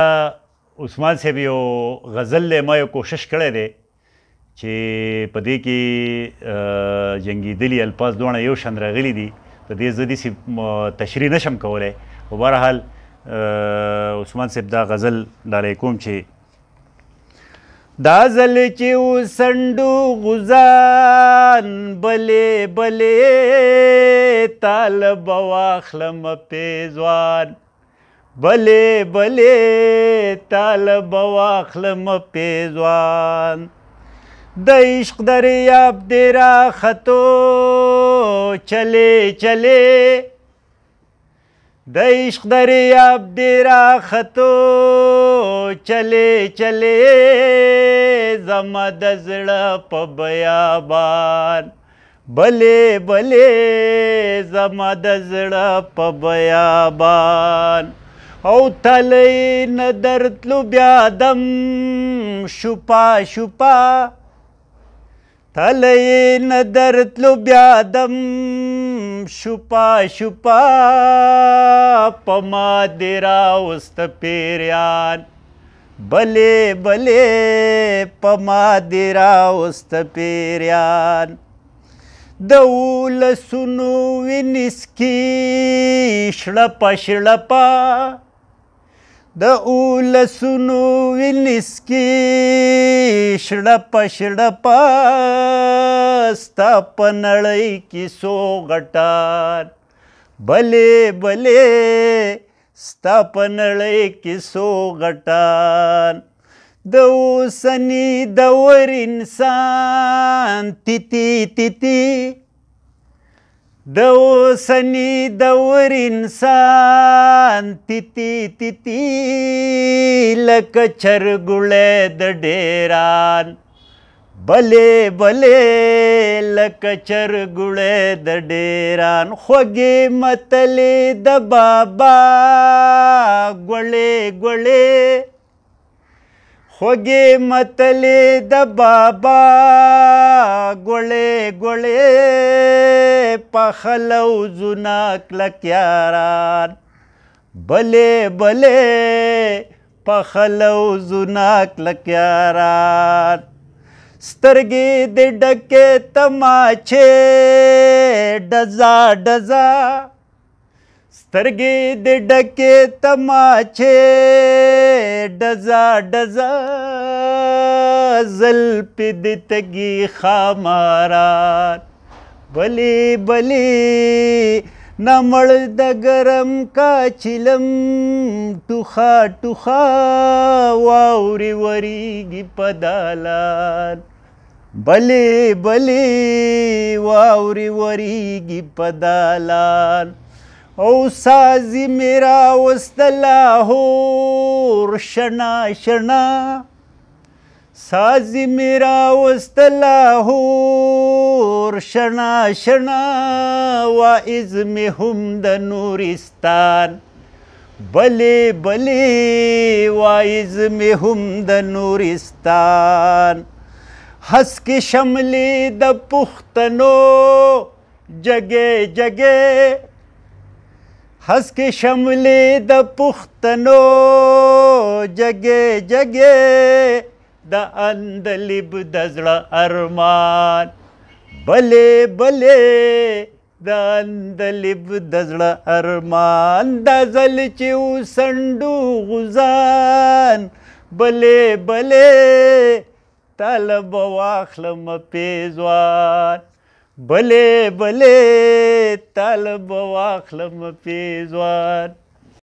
عثمان صاحب یو غزل دی ما یو کوشش کړی دی چې په دې کې جنګېدلي الفاظ دواړه یو شان راغلي دي په دې زه داسې تشریح نشم کولی خو بهرحال عثمان صاحب دا غزل ډالۍ کوم چې دا ځل چې وسنډو غزان بلې بلې طالب واخلم پیزوان بلې بلې طالب واخلم پیزوان د عشق دریاب دې راختو چلې چلې د عشق دریاب دې راختو چلې چلې زما د زړه په بیابان بلې بلې زما د زړه په بیابان او تلی نه درتلو بیا دم شپا شپا تلی نه درتلو بیا دم شپا شپا په ما دې راوست پیریان بلې بلې په ما دې راوست پیریان د ولسونو وینې څکي شړپه شړپه د ولسونو وینې څکي شړپه شړپه ستا په نړۍ کې څو غټان بلې بلې ستا په نړۍ کې څو غټان د اوسني دور انسان تیتی تیتی د اوسني دور انسان تیتی تیتی لکه چرګوړی د ډیران بلې بلې لکه چرګوړی د ډیران خوږې متلې د بابا ګوړې ګوړې خوږې متلې د بابا ګوړې ګوړې پخه لوظونه کلک یاران بلې بلې پخه لوظونه کلک یاران سترګې دې ډکې تماچې ډزا ډزا سترګې دې ډکې تماچې ډزا ډزا زلفې دې تږي خاماران بلې بلې نمړ د ګرم کا چلم ټوخا ټوخا واورې وریږي په دالان بلې بلې واورې وریږي په دالان او سازی میرا وست لاهور شنا شنا سازی میرا وست لاهور شنا شنا واعظ می هم د نورستان بلې بلې واعظ می هم د نورستان هسکې شملې د پښتنو جګې جګې هسکې شملې د پښتنو جګې جګې د اندلیب د زړه ارمان بلې بلې د اندلیب د زړه ارمان دا ځل چې وسنډو غزان بلې بلې طالب واخلم پیزوان بلې بلې طالب واخلم پیزوان